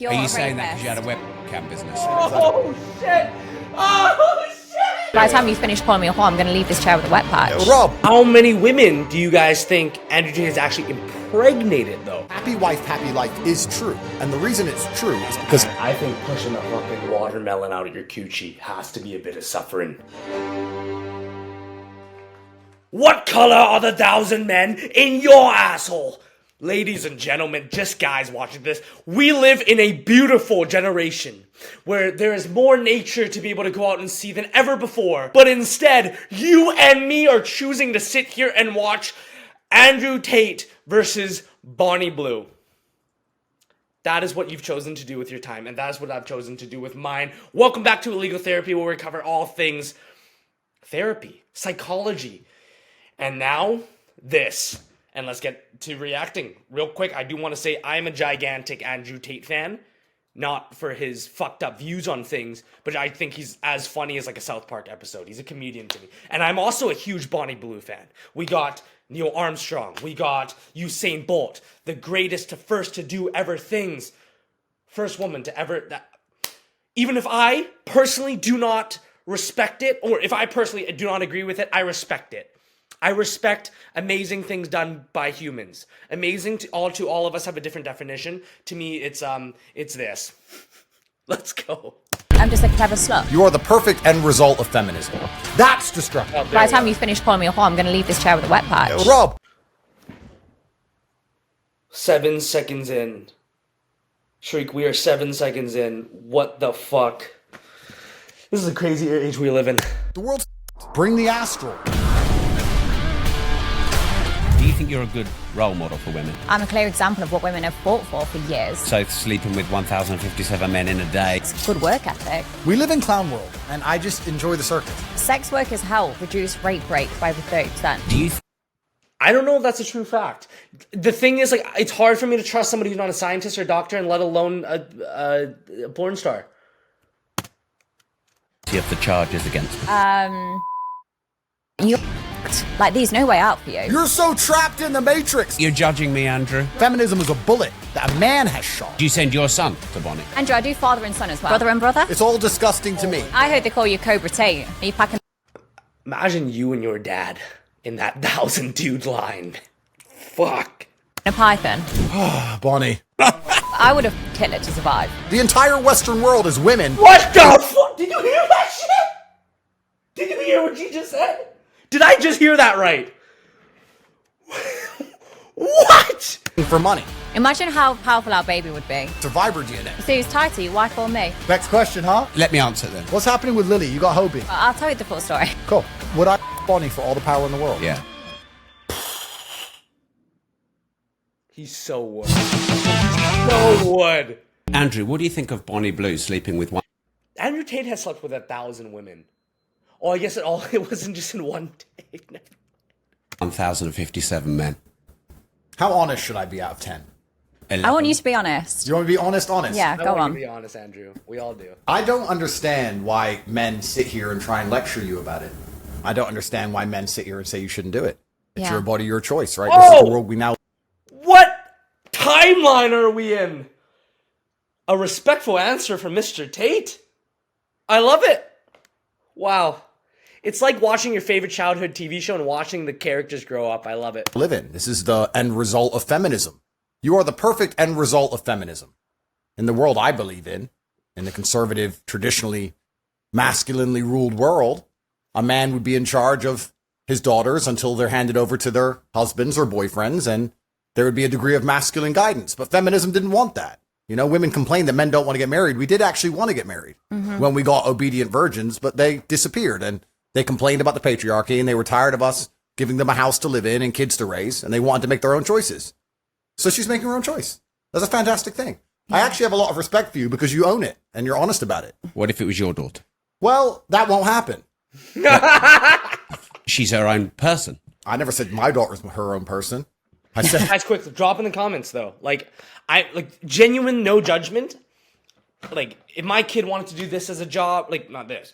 You're Are you a saying that because you rapist. had a webcam business? Oh shit! Oh shit! By the time you finish calling me a whore, I'm going to leave this chair with a wet patch. Rob, how many women do you guys think Andrew Tate has actually impregnated, though? Happy wife, happy life is true. And the reason it's true is because I think pushing a fucking watermelon out of your coochie has to be a bit of suffering. What color are the 1,000 men in your asshole? Ladies and gentlemen, just guys watching this, we live in a beautiful generation where there is more nature to be able to go out and see than ever before. But instead, you and me are choosing to sit here and watch Andrew Tate versus Bonnie Blue. That is what you've chosen to do with your time, and that is what I've chosen to do with mine. Welcome back to Illegal Therapy, where we cover all things therapy, psychology, and now this. And let's get to reacting real quick. I do want to say I am a gigantic Andrew Tate fan. Not for his fucked up views on things, but I think he's as funny as like a South Park episode. He's a comedian to me. And I'm also a huge Bonnie Blue fan. We got Neil Armstrong. We got Usain Bolt. The greatest to first to do ever things. First woman to ever... Even if I personally do not respect it, or if I personally do not agree with it, I respect it. I respect amazing things done by humans. Amazing to all of us have a different definition. To me, it's this. Let's go. I'm just a clever slut. you are the perfect end result of feminism. That's destructive. By the time you finish calling me a whore, I'm going to leave this chair with a wet patch. Rob, 7 seconds in. Shriek, we are 7 seconds in. What the fuck? This is a crazy age we live in. the world's bring the astral. Do you think you're a good role model for women? I'm a clear example of what women have fought for years. So sleeping with 1,057 men in a day. It's good work ethic. We live in clown world, and I just enjoy the circus. Sex workers help reduce rape rates by over 30%. Do you I don't know if that's a true fact. The thing is, like, it's hard for me to trust somebody who's not a scientist or doctor, and let alone a porn star. of the charges against them? You like there's no way out for you. You're so trapped in the matrix. You're judging me, Andrew. Feminism is a bullet that a man has shot. Do you send your son to Bonnie? Andrew, I do father and son as well. Brother and brother? It's all disgusting to me. I heard they call you Cobra Tate. Are you packing Imagine you and your dad in that 1,000 dude line. Fuck. a python? Bonnie, I would have killed it to survive. the entire Western world is women. What the fuck? Did you hear that shit? Did you hear what she just said? Did I just hear that right? What? For money. Imagine how powerful our baby would be. Survivor DNA. So he's tighty, wife or me? Next question, huh? Let me answer then. What's happening with Lily? You got Hobie. I'll tell you the full story. Cool. Would I Bonnie for all the power in the world? Yeah. He's so wood. So wood. Andrew, what do you think of Bonnie Blue sleeping with one? Andrew Tate has slept with 1,000 women. Oh, I guess it wasn't just in one day. 1,057 men. How honest should I be out of 10? I want you to be honest. Do you want me to be honest? Yeah, I go want you on. to be honest, Andrew. We all do. I don't understand why men sit here and try and lecture you about it. I don't understand why men sit here and say you shouldn't do it. It's Yeah. your body, your choice, right? This is the world we now... What timeline are we in? A respectful answer from Mr. Tate. I love it. Wow. It's like watching your favorite childhood TV show and watching the characters grow up. I love it. live in. This is the end result of feminism. You are the perfect end result of feminism. In the world I believe in the conservative, traditionally masculinely ruled world, a man would be in charge of his daughters until they're handed over to their husbands or boyfriends, and there would be a degree of masculine guidance. But feminism didn't want that. You know, women complain that men don't want to get married. We did actually want to get married when we got obedient virgins, but they disappeared, and they complained about the patriarchy, and they were tired of us giving them a house to live in and kids to raise, and they wanted to make their own choices. So she's making her own choice. That's a fantastic thing. I actually have a lot of respect for you because you own it and you're honest about it. What if it was your daughter? Well, that won't happen. She's her own person. I never said my daughter's her own person. I said, Guys, quick, drop in the comments though. Genuine, no judgment. Like, if my kid wanted to do this as a job, like, not this,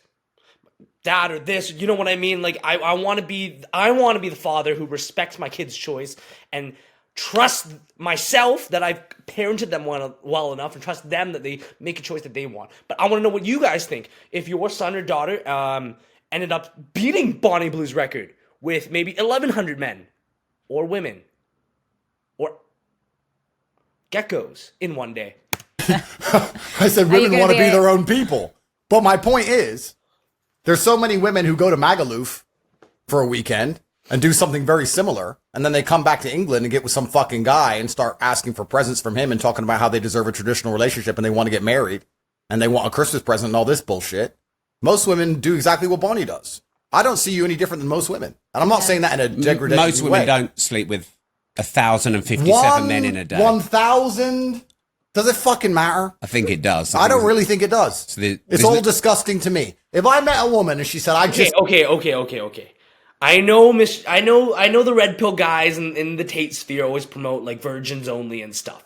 dad or this, you know what I mean? Like, I want to be the father who respects my kid's choice and trust myself that I've parented them well enough, and trust them that they make a choice that they want. But I want to know what you guys think. If your son or daughter ended up beating Bonnie Blue's record with maybe 1,100 men or women or geckos in one day. I said women want to be their own people. But my point is, there's so many women who go to Magaluf for a weekend and do something very similar, and then they come back to England and get with some fucking guy and start asking for presents from him and talking about how they deserve a traditional relationship and they want to get married and they want a Christmas present and all this bullshit. Most women do exactly what Bonnie does. I don't see you any different than most women. And I'm not saying that in a degrading way. Most women don't sleep with 1,057 men in a day. 1,000? Does it fucking matter? I think it does. I don't really think it does. So it's all disgusting to me. If I met a woman and she said, Okay. I know the red pill guys in the Tate sphere always promote like virgins only and stuff.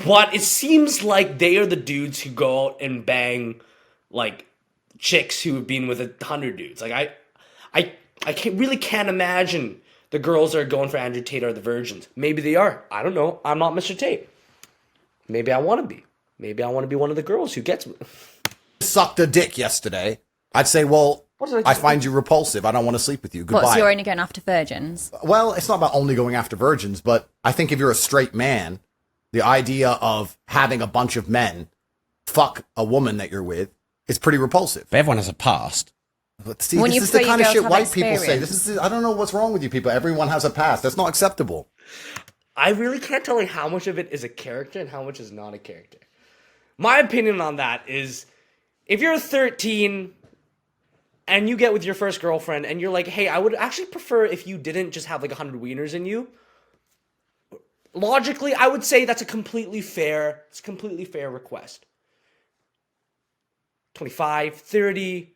But it seems like they are the dudes who go out and bang like chicks who have been with 100 dudes. Like I really can't imagine the girls that are going for Andrew Tate are the virgins. Maybe they are. I don't know. I'm not Mr. Tate. Maybe I want to be. Maybe I want to be one of the girls who gets sucked a dick yesterday. I'd say, well, I find you repulsive. I don't want to sleep with you. Goodbye. What, so you're only going after virgins? Well, it's not about only going after virgins, but I think if you're a straight man, the idea of having a bunch of men fuck a woman that you're with is pretty repulsive. But everyone has a past. But see, this is the kind of shit white people say. I don't know what's wrong with you people. Everyone has a past. That's not acceptable. I really can't tell you how much of it is a character and how much is not a character. My opinion on that is, if you're 13 and you get with your first girlfriend and you're like, hey, I would actually prefer if you didn't just have like 100 wieners in you. Logically, I would say that's a completely fair request. 25, 30.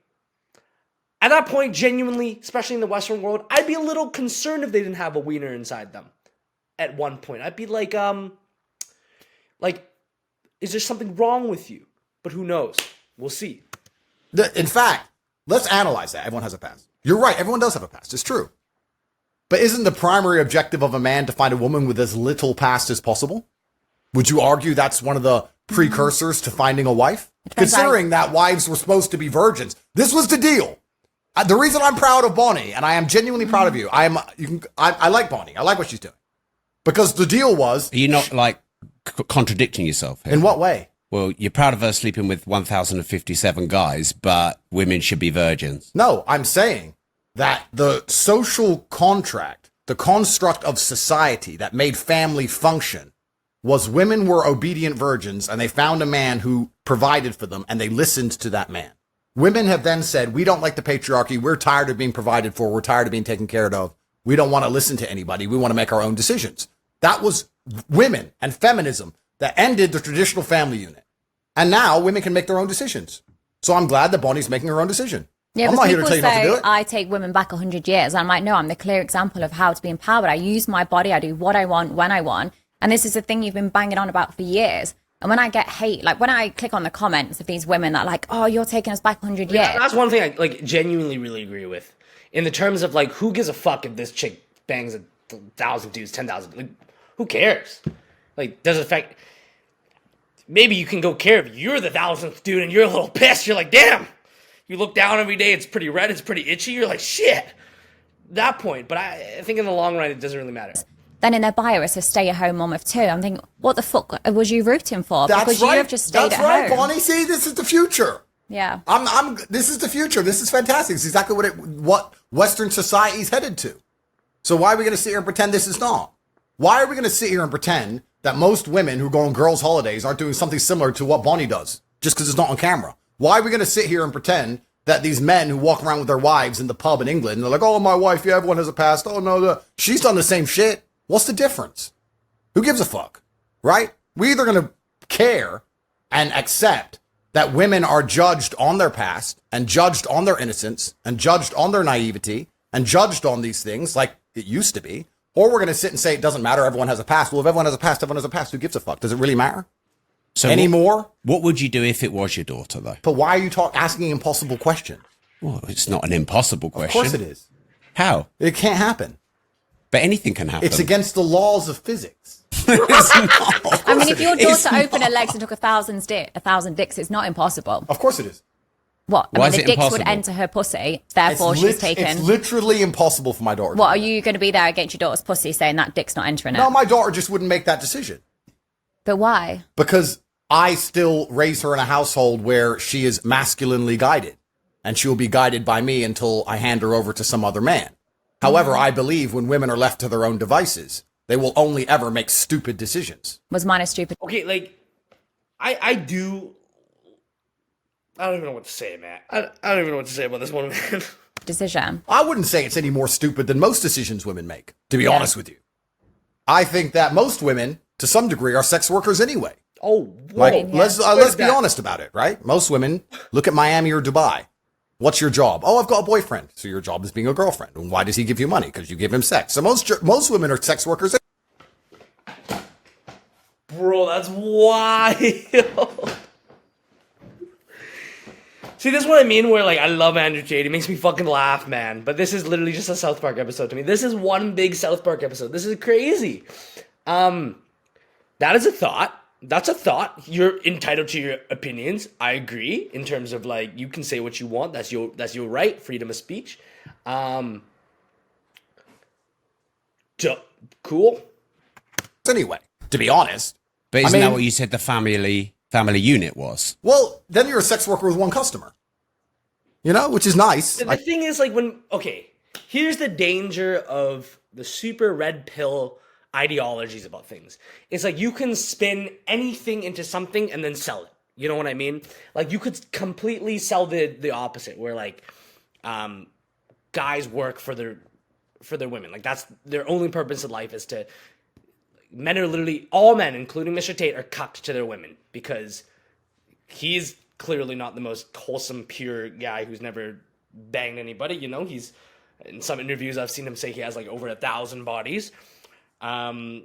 At that point, genuinely, especially in the Western world, I'd be a little concerned if they didn't have a wiener inside them. At one point, I'd be like, is there something wrong with you? But who knows? We'll see. In fact, let's analyze that. Everyone has a past. You're right. Everyone does have a past. It's true. But isn't the primary objective of a man to find a woman with as little past as possible? Would you argue that's one of the precursors to finding a wife? Considering that wives were supposed to be virgins. This was the deal. The reason I'm proud of Bonnie, and I am genuinely proud of you, I like Bonnie. I like what she's doing. Because the deal was... Are you not, like, contradicting yourself here? In what way? Well, you're proud of her sleeping with 1,057 guys, but women should be virgins. No, I'm saying that the social contract, the construct of society that made family function, was women were obedient virgins, and they found a man who provided for them, and they listened to that man. Women have then said, we don't like the patriarchy, we're tired of being provided for, we're tired of being taken care of, we don't want to listen to anybody, we want to make our own decisions. That was women and feminism that ended the traditional family unit. And now women can make their own decisions. So I'm glad that Bonnie's making her own decision. Yeah, I'm not here to tell you not to do it. I take women back 100 years. I'm like, no, I'm the clear example of how to be empowered. I use my body. I do what I want, when I want. And this is the thing you've been banging on about for years. And when I get hate, like when I click on the comments of these women that are like, oh, you're taking us back 100 years. That's one thing I genuinely really agree with. In the terms of like, who gives a fuck if this chick bangs 1,000 dudes, 10,000? Like, who cares? Like, does it affect... Maybe you can go care if you're the 1,000th dude and you're a little pissed. You're like, damn. You look down every day, it's pretty red, it's pretty itchy. You're like, shit. That point. But I think in the long run, it doesn't really matter. Then in their bio, it's a stay-at-home mom of 2. I'm thinking, what the fuck was you rooting for? That's because right. you have just stayed That's at right, home. Bonnie. See, this is the future. Yeah. This is the future. This is fantastic. It's exactly what Western society's headed to. So why are we going to sit here and pretend this is not? Why are we going to sit here and pretend that most women who go on girls' holidays aren't doing something similar to what Bonnie does, just because it's not on camera? Why are we going to sit here and pretend that these men who walk around with their wives in the pub in England, and they're like, oh, my wife, yeah, everyone has a past. Oh, no, she's done the same shit. What's the difference? Who gives a fuck, right? We're either going to care and accept that women are judged on their past and judged on their innocence and judged on their naivety and judged on these things like it used to be, or we're going to sit and say it doesn't matter, everyone has a past. Well, if everyone has a past, everyone has a past. Who gives a fuck? Does it really matter? So anymore? What would you do if it was your daughter, though? But why are you asking impossible questions? Well, it's not an impossible question. Of course it is. How? It can't happen. But anything can happen. It's against the laws of physics. I mean, if your It's daughter opened her legs and took 1,000 dicks, it's not impossible. Of course it is. What? I Why mean, is the it dicks impossible? would enter her pussy, therefore she's taken. It's literally impossible for my daughter. What, are you going to be there against your daughter's pussy saying that dick's not entering it? No, my daughter just wouldn't make that decision. But why? Because I still raise her in a household where she is masculinely guided. And she will be guided by me until I hand her over to some other man. However, I believe when women are left to their own devices, they will only ever make stupid decisions. Was mine a stupid Okay, like, I don't even know what to say, man. I don't even know what to say about this one, man. decision? I wouldn't say it's any more stupid than most decisions women make, to be honest with you. I think that most women, to some degree, are sex workers anyway. Oh, whoa. Like, let's be that? honest about it, right? Most women look at Miami or Dubai. What's your job? Oh, I've got a boyfriend. So your job is being a girlfriend. And why does he give you money? Because you give him sex. So most women are sex workers. Bro, that's wild. See, this is what I mean where, like, I love Andrew Tate. It makes me fucking laugh, man. But this is literally just a South Park episode to me. This is one big South Park episode. This is crazy. That is a thought. That's a thought. You're entitled to your opinions. I agree in terms of, like, you can say what you want. That's your right. Freedom of speech. Cool. Anyway, to be honest. But isn't that what you said the family unit was? Well, then you're a sex worker with one customer. You know, which is nice. The thing is, like, here's the danger of the super red pill ideologies about things. It's like you can spin anything into something and then sell it. You know what I mean? Like, you could completely sell the opposite, where, like, guys work for their women. Like, that's their only purpose in life is to. Men are literally, all men, including Mr. Tate, are cucked to their women because he's clearly not the most wholesome, pure guy who's never banged anybody. You know, he's, in some interviews I've seen him say he has like over 1,000 bodies. And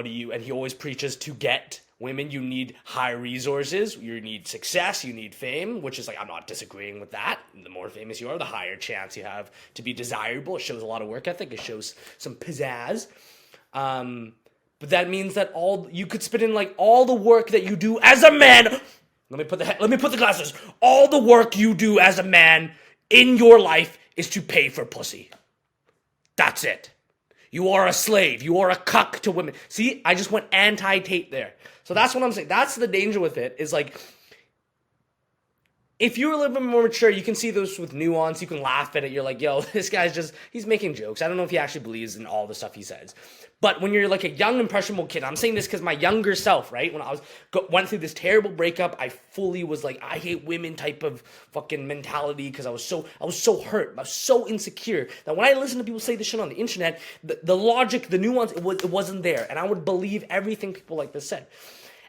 he always preaches to get women, you need high resources, you need success, you need fame, which is like, I'm not disagreeing with that. The more famous you are, the higher chance you have to be desirable. It shows a lot of work ethic. It shows some pizzazz. But that means that you could spit in like all the work that you do as a man. Let me put the glasses. All the work you do as a man in your life is to pay for pussy. That's it. You are a slave. You are a cuck to women. See, I just went anti-Tate there. So that's what I'm saying. That's the danger with it, is like, if you're a little bit more mature, you can see this with nuance. You can laugh at it. You're like, yo, this guy's he's making jokes. I don't know if he actually believes in all the stuff he says. But when you're like a young, impressionable kid, I'm saying this because my younger self, right? When I went through this terrible breakup, I fully was like, I hate women type of fucking mentality because I was so hurt. I was so insecure that when I listen to people say this shit on the internet, the logic, the nuance, it wasn't there. And I would believe everything people like this said.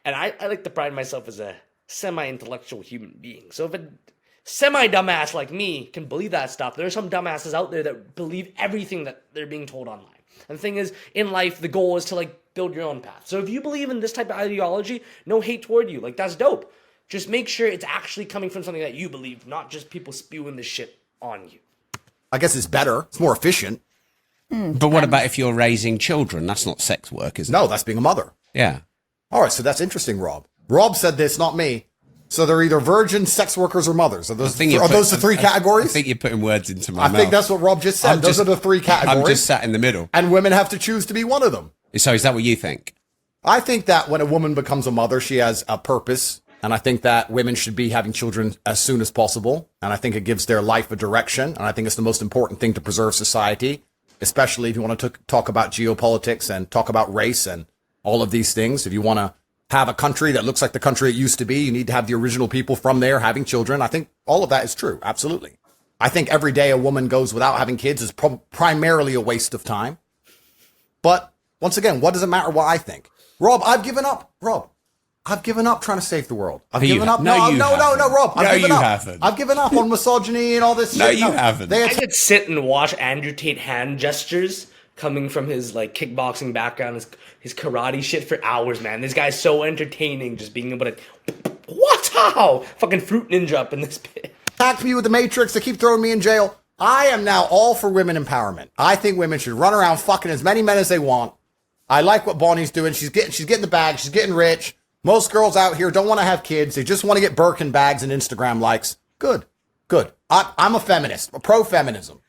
And I like to pride myself as a semi-intellectual human being. So if a semi-dumbass like me can believe that stuff, there are some dumbasses out there that believe everything that they're being told online. And the thing is, in life, the goal is to, like, build your own path. So if you believe in this type of ideology, no hate toward you. Like, that's dope. Just make sure it's actually coming from something that you believe, not just people spewing this shit on you. I guess it's better. It's more efficient. But what about if you're raising children? That's not sex work, is it? No, that's being a mother. Yeah. All right, so that's interesting, Rob. Rob said this, not me. So they're either virgins, sex workers, or mothers. Are those the three categories? I think you're putting words into my mouth. I think that's what Rob just said. Those are the three categories. I'm just sat in the middle. And women have to choose to be one of them. So is that what you think? I think that when a woman becomes a mother, she has a purpose. And I think that women should be having children as soon as possible. And I think it gives their life a direction. And I think it's the most important thing to preserve society, especially if you want to talk about geopolitics and talk about race and all of these things. If you want to have a country that looks like the country it used to be, you need to have the original people from there having children. I think all of that is true. Absolutely. I think every day a woman goes without having kids is primarily a waste of time. But once again, what does it matter what I think? Rob, I've given up. Rob, I've given up trying to save the world. I've given up. No, Rob. I've given up. Haven't. I've given up on misogyny and all this shit. No, you haven't. I could sit and watch Andrew Tate hand gestures coming from his like kickboxing background, his karate shit for hours, man. This guy's so entertaining, just being able to what? How? Fucking fruit ninja up in this pit. Attacked me with the Matrix. They keep throwing me in jail. I am now all for women empowerment. I think women should run around fucking as many men as they want. I like what Bonnie's doing. She's getting the bag. She's getting rich. Most girls out here don't want to have kids. They just want to get Birkin bags and Instagram likes. Good. I'm a feminist, a pro-feminism.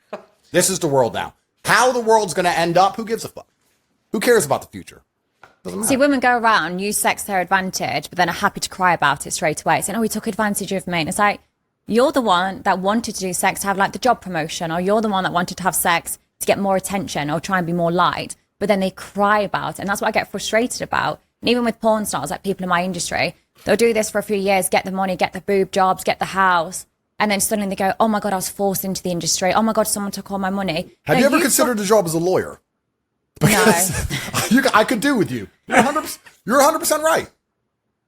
This is the world now. How the world's going to end up, who gives a fuck? Who cares about the future? Doesn't matter. See, women go around, use sex to their advantage, but then are happy to cry about it straight away, saying, oh, he took advantage of me. And it's like, you're the one that wanted to do sex to have like the job promotion, or you're the one that wanted to have sex to get more attention or try and be more liked, but then they cry about it. And that's what I get frustrated about. And even with porn stars, like people in my industry, they'll do this for a few years, get the money, get the boob jobs, get the house. And then suddenly they go, oh my God, I was forced into the industry. Oh my God, someone took all my money. Have you ever considered a job as a lawyer? Because I could do with you. You're 100% right.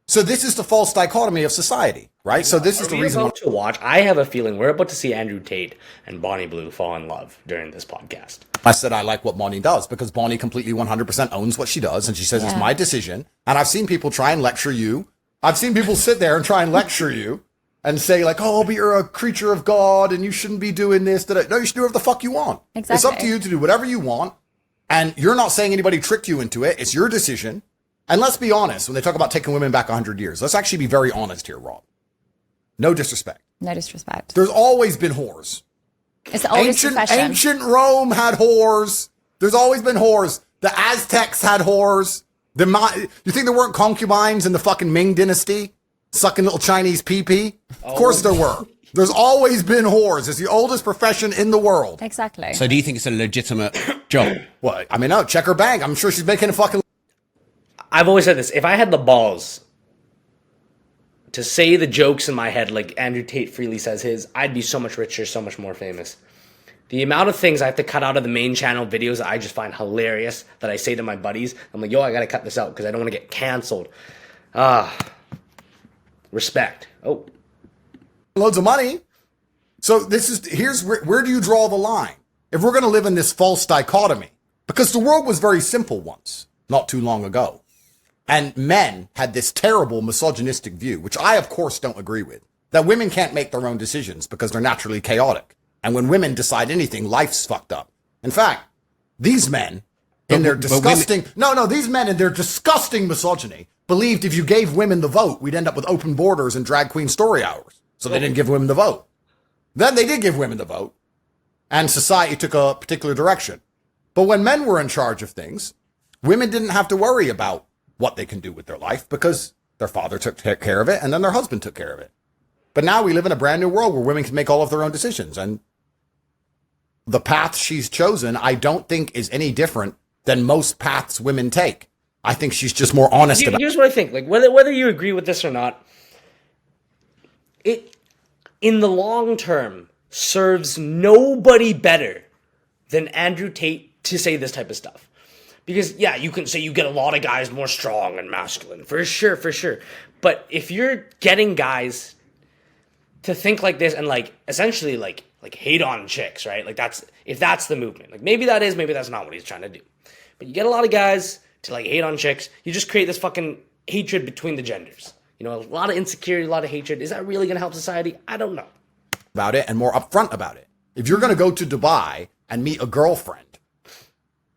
So this is the false dichotomy of society, right? So this is the reason. About to watch. I have a feeling we're about to see Andrew Tate and Bonnie Blue fall in love during this podcast. I said I like what Bonnie does because Bonnie completely 100% owns what she does, and she says it's my decision. And I've seen people try and lecture you. I've seen people sit there and try and lecture you and say like, "Oh, but you're a creature of God and you shouldn't be doing this." No, you should do whatever the fuck you want. Exactly. It's up to you to do whatever you want, and you're not saying anybody tricked you into it. It's your decision. And let's be honest, when they talk about taking women back 100 years, let's actually be very honest here, Rob. No disrespect. No disrespect. There's always been whores. It's the oldest profession. Ancient Rome had whores. There's always been whores. The Aztecs had whores. You think there weren't concubines in the fucking Ming dynasty? Sucking little Chinese pee-pee? Of course there were. There's always been whores. It's the oldest profession in the world. Exactly. So do you think it's a legitimate job? Well, I mean, no, check her bank. I'm sure she's making a fucking... I've always said this. If I had the balls to say the jokes in my head like Andrew Tate freely says his, I'd be so much richer, so much more famous. The amount of things I have to cut out of the main channel videos that I just find hilarious that I say to my buddies, I'm like, yo, I gotta cut this out because I don't want to get canceled. Respect. Oh. Loads of money. So here's where do you draw the line? If we're going to live in this false dichotomy, because the world was very simple once, not too long ago. And men had this terrible misogynistic view, which I, of course, don't agree with, that women can't make their own decisions because they're naturally chaotic. And when women decide anything, life's fucked up. In fact, these men, in their disgusting misogyny, believed if you gave women the vote, we'd end up with open borders and drag queen story hours. So they didn't give women the vote. Then they did give women the vote, and society took a particular direction. But when men were in charge of things, women didn't have to worry about what they can do with their life because their father took care of it and then their husband took care of it. But now we live in a brand new world where women can make all of their own decisions. And the path she's chosen, I don't think is any different than most paths women take. I think she's just more honest about it. Here's what I think. Like whether you agree with this or not, it in the long term serves nobody better than Andrew Tate to say this type of stuff. Because, yeah, you can say you get a lot of guys more strong and masculine. For sure. But if you're getting guys to think like this and, like, essentially, like hate on chicks, right? Like, if that's the movement. Like, maybe that is, maybe that's not what he's trying to do. But you get a lot of guys to, like, hate on chicks. You just create this fucking hatred between the genders. You know, a lot of insecurity, a lot of hatred. Is that really going to help society? I don't know. About it and more upfront about it. If you're going to go to Dubai and meet a girlfriend,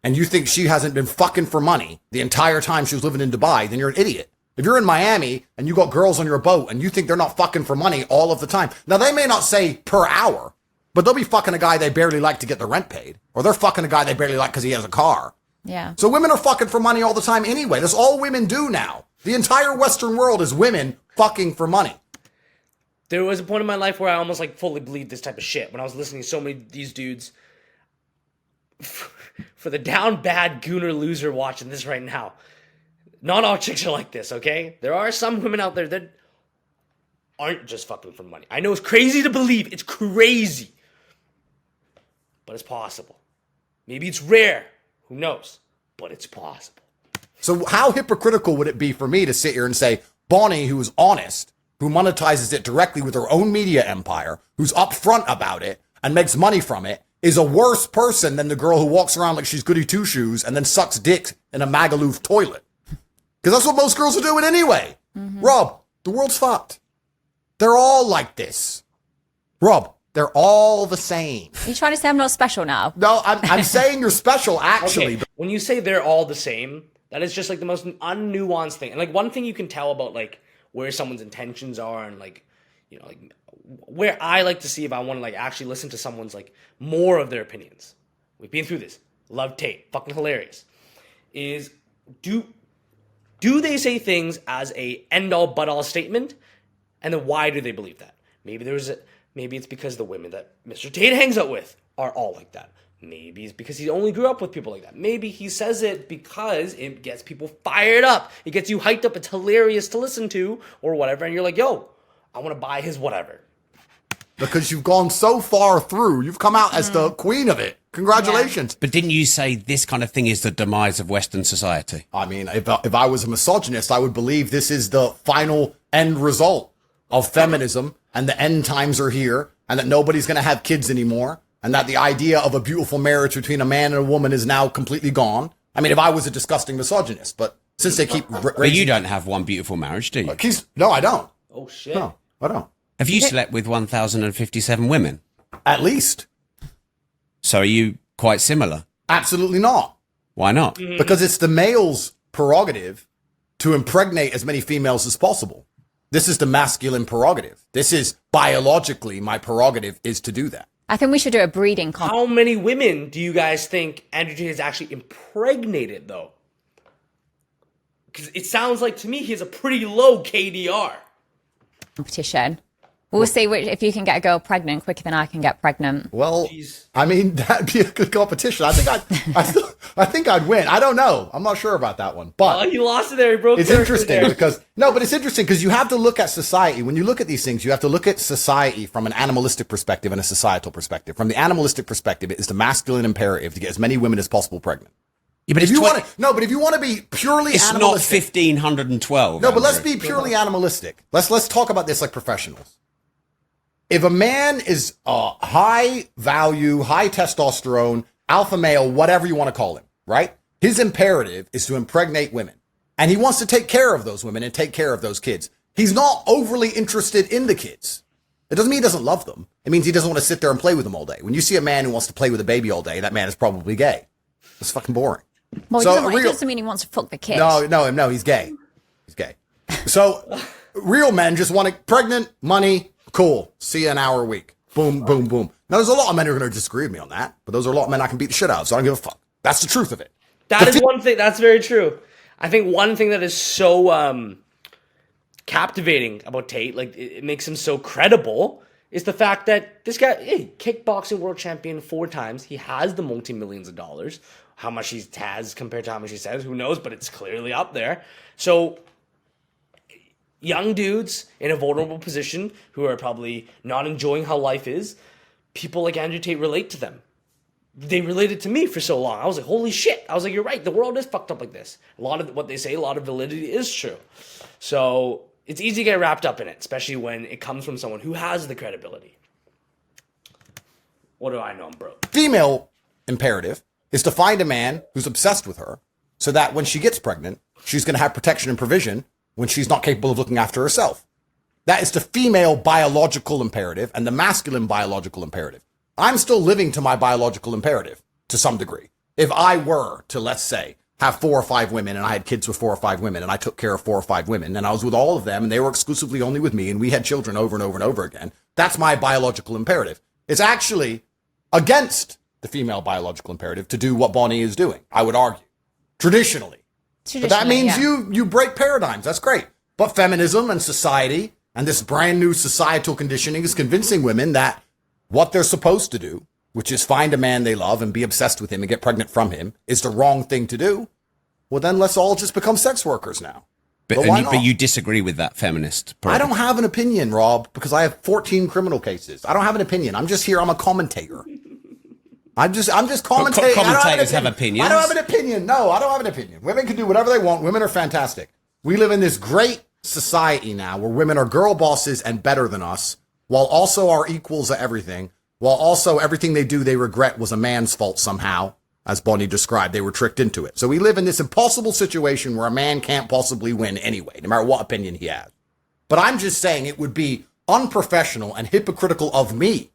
and you think she hasn't been fucking for money the entire time she was living in Dubai, then you're an idiot. If you're in Miami and you got girls on your boat and you think they're not fucking for money all of the time, now they may not say per hour, but they'll be fucking a guy they barely like to get the rent paid, or they're fucking a guy they barely like because he has a car. Yeah. So women are fucking for money all the time anyway. That's all women do now. The entire Western world is women fucking for money. There was a point in my life where I almost like fully believed this type of shit when I was listening to so many of these dudes. For the down bad gooner loser watching this right now, not all chicks are like this, okay? There are some women out there that aren't just fucking for money. I know it's crazy to believe. It's crazy. But it's possible. Maybe it's rare. Who knows? But it's possible. So how hypocritical would it be for me to sit here and say, Bonnie, who is honest, who monetizes it directly with her own media empire, who's upfront about it and makes money from it, is a worse person than the girl who walks around like she's goody two-shoes and then sucks dick in a Magaluf toilet. Because that's what most girls are doing anyway. Mm-hmm. Rob, the world's fucked. They're all like this. Rob, They're all the same. Are you trying to say I'm not special now? No, I'm saying you're special, actually. Okay, when you say they're all the same, that is just like the most unnuanced thing. And like one thing you can tell about like where someone's intentions are and like, you know, like where I like to see if I want to like actually listen to someone's like more of their opinions. We've been through this. Love Tate. Fucking hilarious. Is do they say things as a end all but all statement? And then why do they believe that? Maybe it's because the women that Mr. Tate hangs out with are all like that. Maybe it's because he only grew up with people like that. Maybe he says it because it gets people fired up. It gets you hyped up. It's hilarious to listen to or whatever. And you're like, yo, I want to buy his whatever. Because you've gone so far through. You've come out as the queen of it. Congratulations. Yeah. But didn't you say this kind of thing is the demise of Western society? I mean, if I was a misogynist, I would believe this is the final end result of feminism, and the end times are here, and that nobody's going to have kids anymore, and that the idea of a beautiful marriage between a man and a woman is now completely gone. I mean, if I was a disgusting misogynist, but since they keep But you don't have one beautiful marriage, do you? No, I don't. Oh, shit. No, I don't. Have you slept with 1,057 women? At least. So are you quite similar? Absolutely not. Why not? Because it's the male's prerogative to impregnate as many females as possible. This is the masculine prerogative. This is biologically my prerogative is to do that. I think we should do a breeding How many women do you guys think Andrew Tate has actually impregnated, though? Because it sounds like to me he has a pretty low KDR. competition. We'll see if you can get a girl pregnant quicker than I can get pregnant. Well, I mean, that'd be a good competition. I think I'd win. I don't know. I'm not sure about that one. But he lost it there. He broke it's interesting because it's interesting because you have to look at society. When you look at these things, you have to look at society from an animalistic perspective and a societal perspective. From the animalistic perspective, it is the masculine imperative to get as many women as possible pregnant. Yeah, but if you want to be purely it's animalistic, not 1,512. No, but let's be purely animalistic. Let's talk about this like professionals. If a man is high value, high testosterone, alpha male, whatever you want to call him, right? His imperative is to impregnate women. And he wants to take care of those women and take care of those kids. He's not overly interested in the kids. It doesn't mean he doesn't love them. It means he doesn't want to sit there and play with them all day. When you see a man who wants to play with a baby all day, that man is probably gay. It's fucking boring. Well, it doesn't mean he wants to fuck the kid. No, he's gay. He's gay. So real men just want to pregnant, money, cool. See you an hour a week. Boom, boom, boom. Now, there's a lot of men who are going to disagree with me on that, but those are a lot of men I can beat the shit out of, so I don't give a fuck. That's the truth of it. That is one thing. That's very true. I think one thing that is so captivating about Tate, like it makes him so credible, is the fact that this guy, kickboxing world champion 4 times. He has the multi-millions of dollars. How much he has compared to how much he says, who knows, but it's clearly up there. So young dudes in a vulnerable position who are probably not enjoying how life is, people like Andrew Tate relate to them. They related to me for so long. I was like, holy shit. I was like, you're right. The world is fucked up like this. A lot of what they say, a lot of validity is true. So it's easy to get wrapped up in it, especially when it comes from someone who has the credibility. What do I know? I'm broke. Female imperative is to find a man who's obsessed with her so that when she gets pregnant, she's going to have protection and provision when she's not capable of looking after herself. That is the female biological imperative and the masculine biological imperative. I'm still living to my biological imperative to some degree. If I were to, let's say, have 4 or 5 women and I had kids with 4 or 5 women and I took care of 4 or 5 women and I was with all of them and they were exclusively only with me and we had children over and over and over again, that's my biological imperative. It's actually against the female biological imperative to do what Bonnie is doing, I would argue, traditionally. But that means you break paradigms. That's great. But feminism and society and this brand new societal conditioning is convincing women that what they're supposed to do, which is find a man they love and be obsessed with him and get pregnant from him, is the wrong thing to do. Well, then let's all just become sex workers now. But you disagree with that feminist I don't have an opinion, Rob, because I have 14 criminal cases. I don't have an opinion. I'm just here. I'm a commentator. I'm just commentating. Commentators have opinions. I don't have an opinion. No, I don't have an opinion. Women can do whatever they want. Women are fantastic. We live in this great society now where women are girl bosses and better than us, while also are equals at everything, while also everything they do they regret was a man's fault somehow, as Bonnie described. They were tricked into it. So we live in this impossible situation where a man can't possibly win anyway, no matter what opinion he has. But I'm just saying it would be unprofessional and hypocritical of me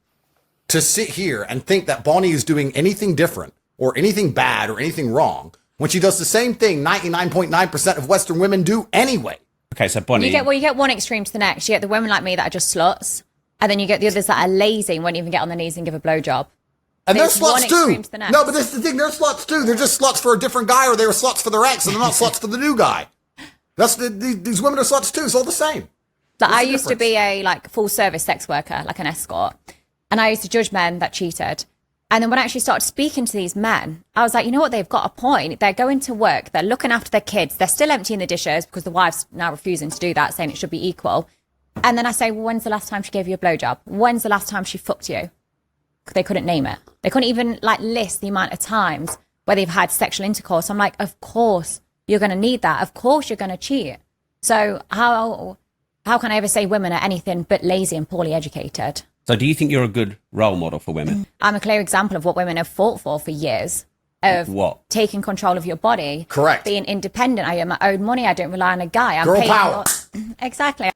to sit here and think that Bonnie is doing anything different or anything bad or anything wrong when she does the same thing 99.9% of Western women do anyway. Okay, so Bonnie... You get one extreme to the next. You get the women like me that are just sluts, and then you get the others that are lazy and won't even get on their knees and give a blowjob. And they're sluts too. No, but this is the thing. They're sluts too. They're just sluts for a different guy, or they were sluts for their ex, and they're not sluts for the new guy. These women are sluts too. It's all the same. Like, I used to be a full service sex worker, like an escort, and I used to judge men that cheated. And then when I actually started speaking to these men, I was like, you know what? They've got a point. They're going to work. They're looking after their kids. They're still emptying the dishes because the wife's now refusing to do that, saying it should be equal. And then I say, well, when's the last time she gave you a blowjob? When's the last time she fucked you? They couldn't name it. They couldn't even list the amount of times where they've had sexual intercourse. I'm like, of course you're going to need that. Of course you're going to cheat. So how can I ever say women are anything but lazy and poorly educated? So do you think you're a good role model for women? I'm a clear example of what women have fought for years. Of what? Taking control of your body. Correct. Being independent. I earn my own money. I don't rely on a guy. I'm Girl paying power. Exactly.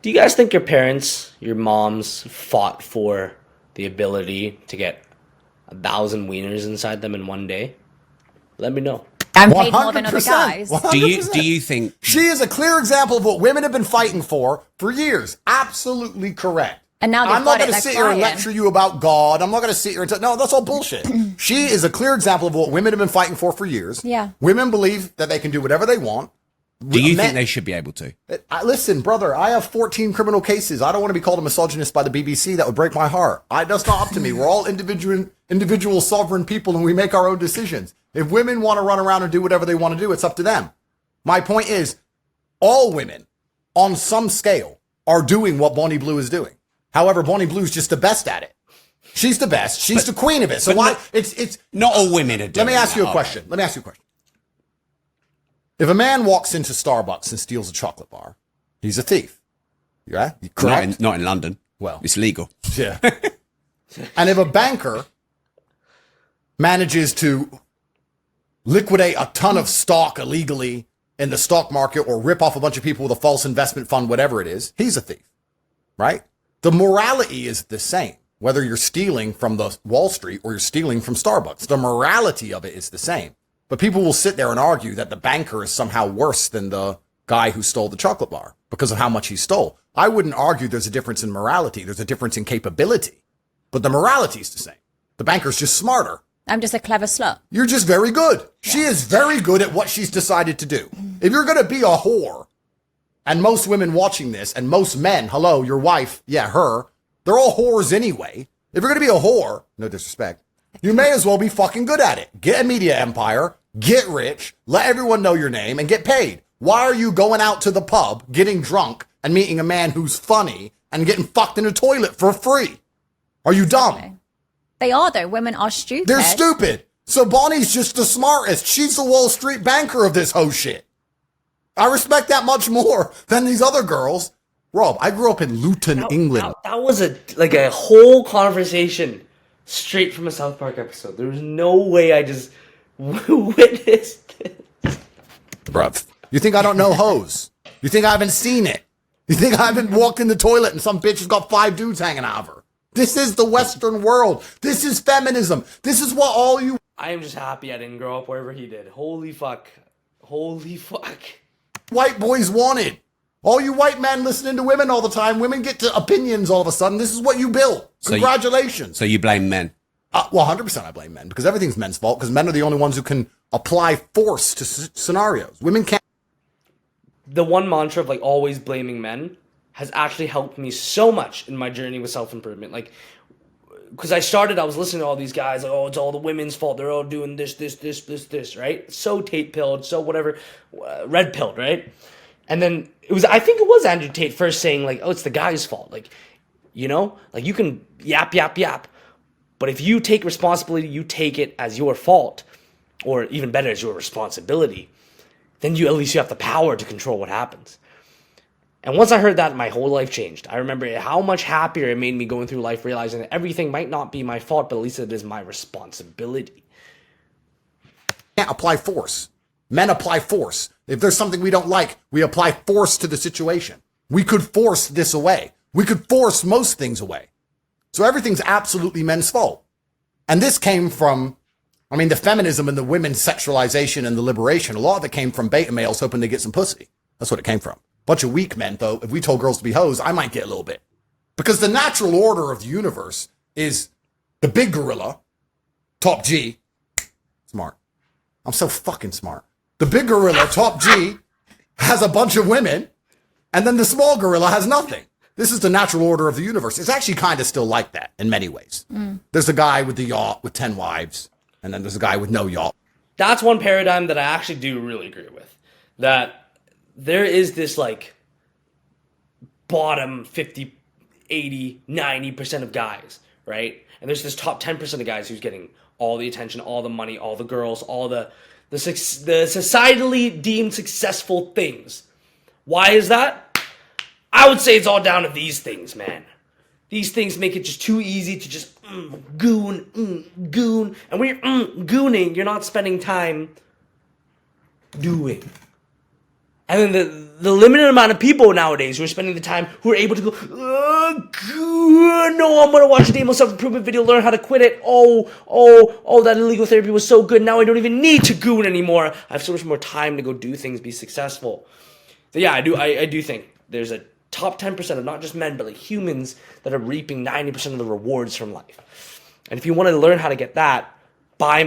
Do you guys think your parents, your moms, fought for the ability to get 1,000 wieners inside them in one day? Let me know. I'm paid more than other guys. 100%. Do you think... She is a clear example of what women have been fighting for years. Absolutely correct. And now I'm not going to sit here and lecture you about God. I'm not going to sit here and no, that's all bullshit. She is a clear example of what women have been fighting for years. Yeah. Women believe that they can do whatever they want. Do you think they should be able to? Listen, brother, I have 14 criminal cases. I don't want to be called a misogynist by the BBC. That would break my heart. That's not up to me. We're all individual sovereign people, and we make our own decisions. If women want to run around and do whatever they want to do, it's up to them. My point is, all women, on some scale, are doing what Bonnie Blue is doing. However, Bonnie Blue's just the best at it. She's the best. She's the queen of it. So why? It's not all women are doing. Let me ask you a question. If a man walks into Starbucks and steals a chocolate bar, he's a thief. Yeah, correct. Not in London. Well, it's legal. Yeah. And if a banker manages to liquidate a ton of stock illegally in the stock market or rip off a bunch of people with a false investment fund, whatever it is, he's a thief, right? The morality is the same, whether you're stealing from the Wall Street or you're stealing from Starbucks. The morality of it is the same. But people will sit there and argue that the banker is somehow worse than the guy who stole the chocolate bar because of how much he stole. I wouldn't argue there's a difference in morality. There's a difference in capability. But the morality is the same. The banker's just smarter. I'm just a clever slut. You're just very good. Yeah. She is very good at what she's decided to do. If you're going to be a whore, and most women watching this, and most men, hello, your wife, yeah, her, they're all whores anyway. If you're going to be a whore, no disrespect, you may as well be fucking good at it. Get a media empire, get rich, let everyone know your name, and get paid. Why are you going out to the pub, getting drunk, and meeting a man who's funny, and getting fucked in a toilet for free? Are you dumb? They are, though. Women are stupid. They're stupid. So Bonnie's just the smartest. She's the Wall Street banker of this whole shit. I respect that much more than these other girls. Rob, I grew up in Luton, England. That was a whole conversation straight from a South Park episode. There was no way I just witnessed this. Bruv, you think I don't know hoes? You think I haven't seen it? You think I haven't walked in the toilet and some bitch has got 5 dudes hanging out of her? This is the Western world. This is feminism. This is what all you... I am just happy I didn't grow up wherever he did. Holy fuck. Holy fuck. White boys wanted. All you white men listening to women all the time, women get to opinions all of a sudden. This is what you built. Congratulations. So you blame men? Well, 100% I blame men, because everything's men's fault, because men are the only ones who can apply force to scenarios. Women can't. The one mantra of always blaming men has actually helped me so much in my journey with self-improvement. Because I was listening to all these guys, it's all the women's fault. They're all doing this, right? So Tate-pilled, so whatever, red-pilled, right? And then I think it was Andrew Tate first saying, it's the guy's fault. You can yap. But if you take responsibility, you take it as your fault, or even better, as your responsibility, then at least you have the power to control what happens. And once I heard that, my whole life changed. I remember how much happier it made me going through life, realizing that everything might not be my fault, but at least it is my responsibility. Can't apply force. Men apply force. If there's something we don't like, we apply force to the situation. We could force this away. We could force most things away. So everything's absolutely men's fault. And this came from, I mean, the feminism and the women's sexualization and the liberation, a lot of it came from beta males hoping to get some pussy. That's what it came from. Bunch of weak men, though. If we told girls to be hoes, I might get a little bit. Because the natural order of the universe is the big gorilla, top G, smart. I'm so fucking smart. The big gorilla, top G, has a bunch of women, and then the small gorilla has nothing. This is the natural order of the universe. It's actually kind of still like that in many ways. There's a guy with the yacht with 10 wives, and then there's a guy with no yacht. That's one paradigm that I actually do really agree with. That there is this like bottom 50, 80, 90% of guys, right? And there's this top 10% of guys who's getting all the attention, all the money, all the girls, all the societally deemed successful things. Why is that? I would say it's all down to these things, man. These things make it just too easy to just goon. And when you're gooning, you're not spending time doing. And then the limited amount of people nowadays who are spending the time, who are able to go, no, I'm going to watch a Demo self-improvement video, learn how to quit it. Oh, that illegal therapy was so good. Now I don't even need to goon anymore. I have so much more time to go do things, be successful. So yeah, I do think there's a top 10% of not just men, but like humans that are reaping 90% of the rewards from life. And if you want to learn how to get that, buy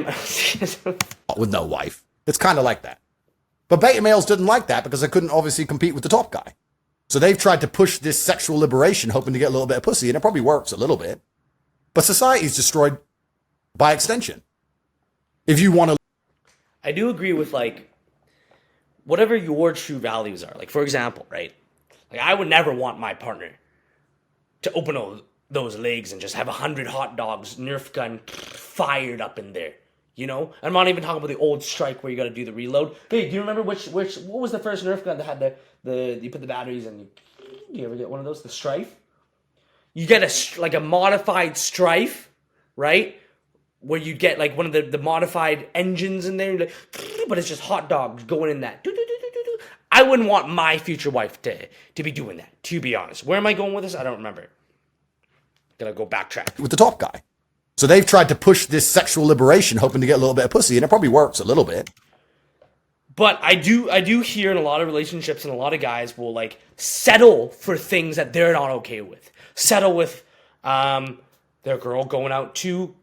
with no wife. It's kind of like that. But beta males didn't like that because they couldn't obviously compete with the top guy. So they've tried to push this sexual liberation, hoping to get a little bit of pussy, and it probably works a little bit. But society's destroyed by extension. If you want to... I do agree with, like, whatever your true values are. Like, for example, right? Like, I would never want my partner to open those legs and just have 100 hot dogs, Nerf gun, fired up in there. You know, I'm not even talking about the old strike where you got to do the reload. Hey, do you remember what was the first Nerf gun that had the you put the batteries in? You ever get one of those? The Strife. You get a modified Strife, right? Where you get like one of the modified engines in there, like, but it's just hot dogs going in that. I wouldn't want my future wife to be doing that. To be honest, where am I going with this? I don't remember. Gotta go backtrack. With the top guy. So they've tried to push this sexual liberation, hoping to get a little bit of pussy, and it probably works a little bit. But I do hear in a lot of relationships, and a lot of guys will like settle for things that they're not okay with. Settle with their girl going out to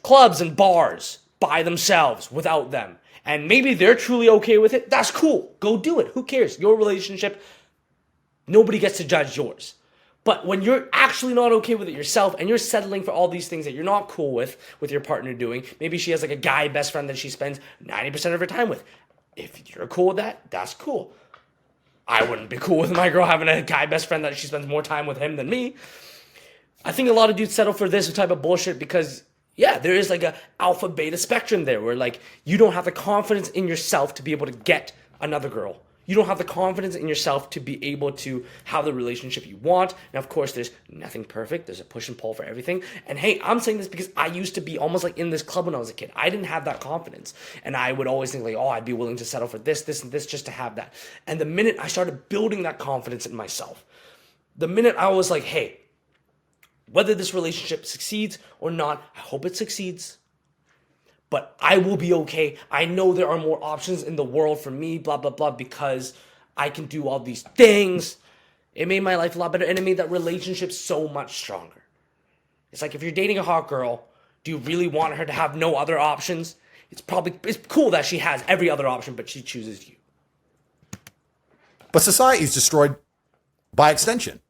clubs and bars by themselves without them. And maybe they're truly okay with it. That's cool. Go do it. Who cares? Your relationship. Nobody gets to judge yours. But when you're actually not okay with it yourself and you're settling for all these things that you're not cool with your partner doing, maybe she has like a guy best friend that she spends 90% of her time with. If you're cool with that, that's cool. I wouldn't be cool with my girl having a guy best friend that she spends more time with him than me. I think a lot of dudes settle for this type of bullshit because, yeah, there is like a alpha beta spectrum there where like you don't have the confidence in yourself to be able to get another girl. You don't have the confidence in yourself to be able to have the relationship you want. Now, of course, there's nothing perfect. There's a push and pull for everything. And hey, I'm saying this because I used to be almost like in this club when I was a kid. I didn't have that confidence. And I would always think like, oh, I'd be willing to settle for this, and this just to have that. And the minute I started building that confidence in myself, the minute I was like, hey, whether this relationship succeeds or not, I hope it succeeds. But I will be okay. I know there are more options in the world for me, blah, blah, blah, because I can do all these things. It made my life a lot better, and it made that relationship so much stronger. It's like if you're dating a hot girl, do you really want her to have no other options? It's cool that she has every other option, but she chooses you. But society is destroyed by extension.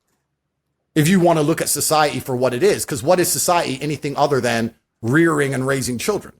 If you want to look at society for what it is, because what is society anything other than rearing and raising children?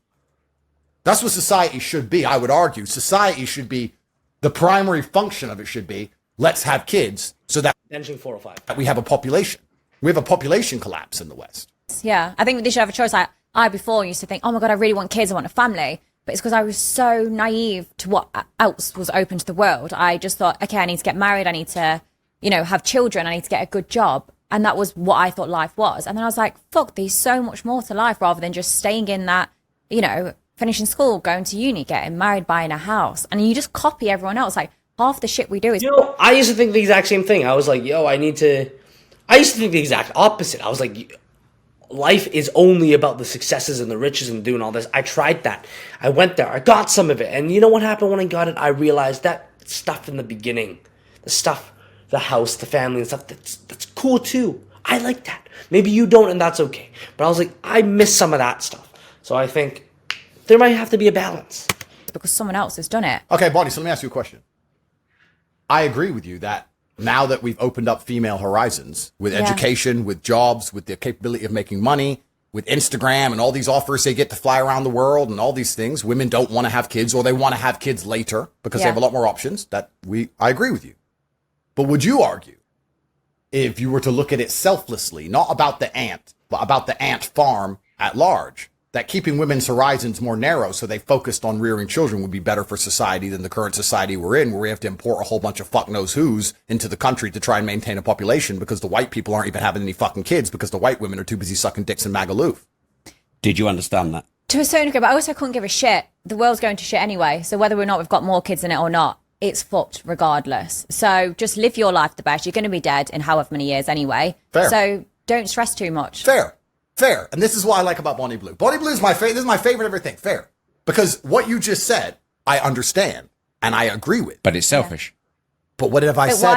That's what society should be, I would argue. Society should be, the primary function of it should be, let's have kids so that Benching 405. we have a population. We have a population collapse in the West. Yeah, I think they should have a choice. I before used to think, oh my God, I really want kids, I want a family. But it's because I was so naive to what else was open to the world. I just thought, okay, I need to get married, I need to, have children, I need to get a good job. And that was what I thought life was. And then I was like, fuck, there's so much more to life rather than just staying in that, finishing school, going to uni, getting married, buying a house. And you just copy everyone else. Like, half the shit we do is... I used to think the exact same thing. I was like, I used to think the exact opposite. I was like, life is only about the successes and the riches and doing all this. I tried that. I went there. I got some of it. And you know what happened when I got it? I realized that stuff in the beginning, the stuff, the house, the family and stuff, that's cool too. I like that. Maybe you don't, and that's okay. But I was like, I miss some of that stuff. So I think there might have to be a balance. Because someone else has done it. Okay, Bonnie, so let me ask you a question. I agree with you that now that we've opened up female horizons with education, with jobs, with the capability of making money, with Instagram and all these offers they get to fly around the world and all these things, women don't want to have kids, or they want to have kids later because they have a lot more options. I agree with you. But would you argue, if you were to look at it selflessly, not about the ant, but about the ant farm at large, that keeping women's horizons more narrow so they focused on rearing children would be better for society than the current society we're in, where we have to import a whole bunch of fuck knows who's into the country to try and maintain a population because the white people aren't even having any fucking kids because the white women are too busy sucking dicks in Magaluf? Did you understand that? To a certain degree, but I also couldn't give a shit. The world's going to shit anyway. So whether or not we've got more kids in it or not, it's fucked regardless. So just live your life the best. You're going to be dead in however many years anyway. Fair. So don't stress too much. Fair. And this is what I like about Bonnie Blue. Bonnie Blue is my favorite. This is my favorite everything. Fair. Because what you just said, I understand and I agree with. But it's selfish. But what have I But said?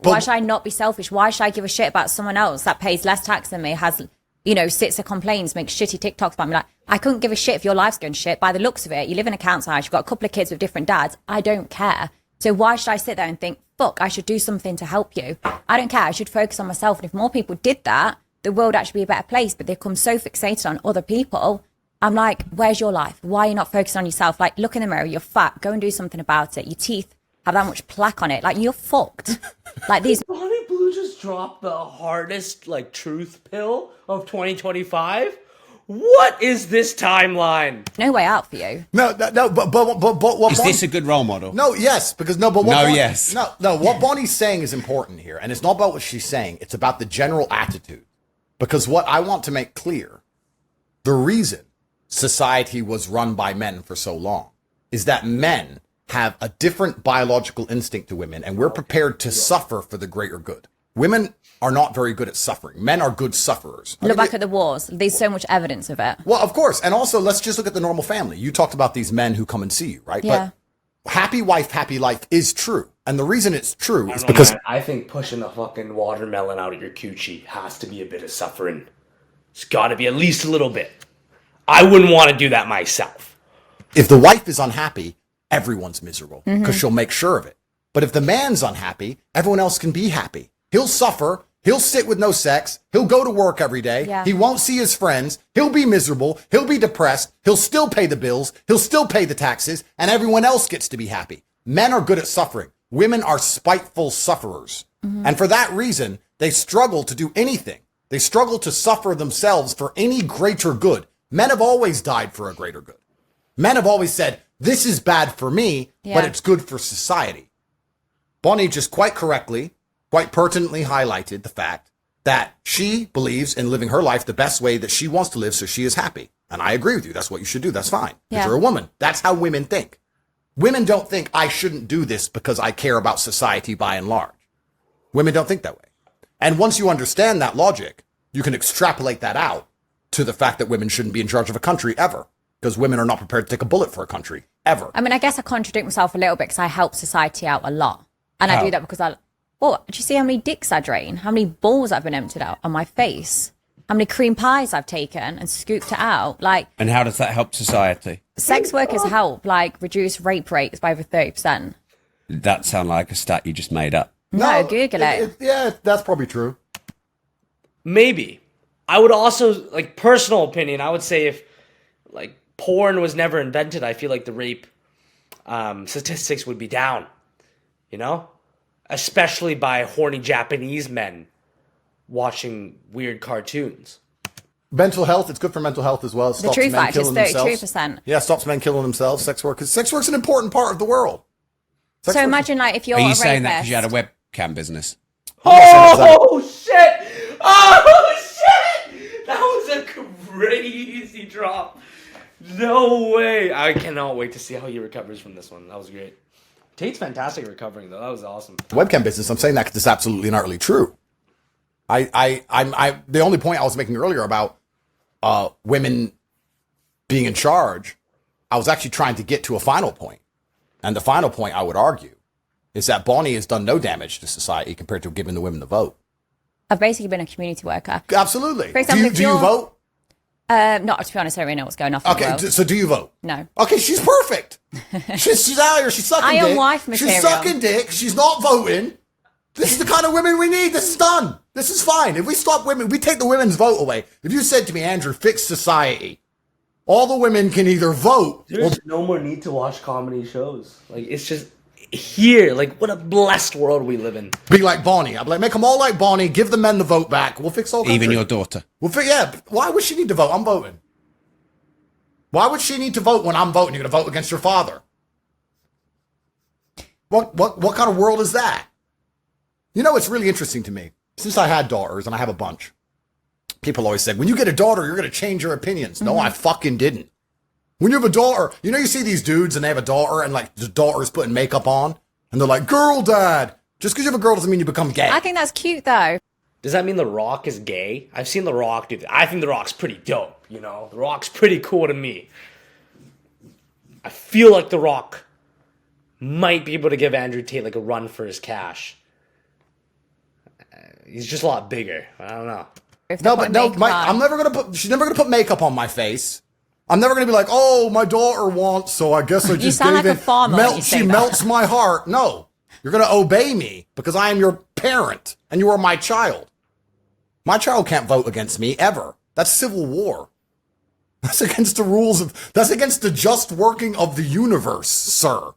why should I not be selfish? Why should I give a shit about someone else that pays less tax than me, has, sits there, complains, makes shitty TikToks about me? Like, I couldn't give a shit if your life's going to shit. By the looks of it, you live in a council house, you've got a couple of kids with different dads. I don't care. So why should I sit there and think, fuck, I should do something to help you? I don't care. I should focus on myself. And if more people did that, the world actually be a better place. But they become so fixated on other people. I'm like, where's your life? Why are you not focused on yourself? Like, look in the mirror, you're fat, go and do something about it. Your teeth have that much plaque on it. Like, you're fucked. Like these. Bonnie Blue just dropped the hardest, truth pill of 2025. What is this timeline? No way out for you. No, but what Is this a good role model? No, yes, because what Bonnie's saying is important here, and it's not about what she's saying, it's about the general attitude. Because what I want to make clear, the reason society was run by men for so long is that men have a different biological instinct to women, and we're prepared to suffer for the greater good. Women are not very good at suffering. Men are good sufferers. Look back at the wars. There's so much evidence of it. Well, of course. And also, let's just look at the normal family. You talked about these men who come and see you, right? Yeah. But happy wife, happy life is true. And the reason it's true is because... I think pushing the fucking watermelon out of your coochie has to be a bit of suffering. It's got to be at least a little bit. I wouldn't want to do that myself. If the wife is unhappy, everyone's miserable because she'll make sure of it. But if the man's unhappy, everyone else can be happy. He'll suffer. He'll sit with no sex. He'll go to work every day. Yeah. He won't see his friends. He'll be miserable. He'll be depressed. He'll still pay the bills. He'll still pay the taxes. And everyone else gets to be happy. Men are good at suffering. Women are spiteful sufferers. And for that reason, they struggle to do anything. They struggle to suffer themselves for any greater good. Men have always died for a greater good. Men have always said, this is bad for me, but it's good for society. Bonnie just quite correctly, quite pertinently highlighted the fact that she believes in living her life the best way that she wants to live so she is happy. And I agree with you. That's what you should do. That's fine. Because you're a woman. That's how women think. Women don't think I shouldn't do this because I care about society by and large. Women don't think that way. And once you understand that logic, you can extrapolate that out to the fact that women shouldn't be in charge of a country ever. Because women are not prepared to take a bullet for a country ever. I mean, I guess I contradict myself a little bit because I help society out a lot. And I do that because do you see how many dicks I drain? How many balls I've been emptied out on my face? How many cream pies I've taken and scooped it out? And how does that help society? Sex workers help, reduce rape rates by over 30%. That sound like a stat you just made up. No, Google it. Yeah, that's probably true. Maybe. I would also, personal opinion, I would say if, porn was never invented, I feel like the rape statistics would be down. Especially by horny Japanese men watching weird cartoons. Mental health, it's good for mental health as well. It stops the true men fact is killing 32%. themselves. Yeah, stops men killing themselves. Sex work is an important part of the world. So imagine if you're Are you a saying rapist. that because you had a webcam business? Oh, shit! Oh, shit! That was a crazy drop. No way. I cannot wait to see how he recovers from this one. That was great. Tate's fantastic at recovering, though. That was awesome. Webcam business, I'm saying that because it's absolutely and utterly true. The only point I was making earlier about women being in charge, I was actually trying to get to a final point. And the final point, I would argue, is that Bonnie has done no damage to society compared to giving the women the vote. I've basically been a community worker. Absolutely. For example, do you vote? Not to be honest, I don't really know what's going on. Okay, so do you vote? No. Okay, she's perfect. she's out here. She's sucking dick. I am wife material. She's sucking dick. She's not voting. This is the kind of women we need. This is done. This is fine. If we stop women, we take the women's vote away. If you said to me, Andrew, fix society, all the women can either vote. There's no more need to watch comedy shows. Like, it's just here. Like, what a blessed world we live in. Be like Bonnie. I'd be like, make them all like Bonnie. Give the men the vote back. We'll fix all country. Even your daughter. Yeah. Why would she need to vote? I'm voting. Why would she need to vote when I'm voting? You're going to vote against your father. What kind of world is that? You know, it's really interesting to me. Since I had daughters, and I have a bunch, people always say, when you get a daughter, you're going to change your opinions. No, I fucking didn't. When you have a daughter, you know, you see these dudes and they have a daughter and like the daughter's putting makeup on and they're like, girl dad. Just because you have a girl doesn't mean you become gay. I think that's cute though. Does that mean The Rock is gay? I've seen The Rock do that. I think The Rock's pretty dope, you know? The Rock's pretty cool to me. I feel like The Rock might be able to give Andrew Tate like a run for his cash. He's just a lot bigger. I don't know. I'm never going to put, she's never going to put makeup on my face. I'm never going to be like, oh, my daughter wants, so I guess I just you sound gave like it. A farmer She melts my heart. No, you're going to obey me because I am your parent and you are my child. My child can't vote against me ever. That's civil war. That's against the rules that's against the just working of the universe, sir.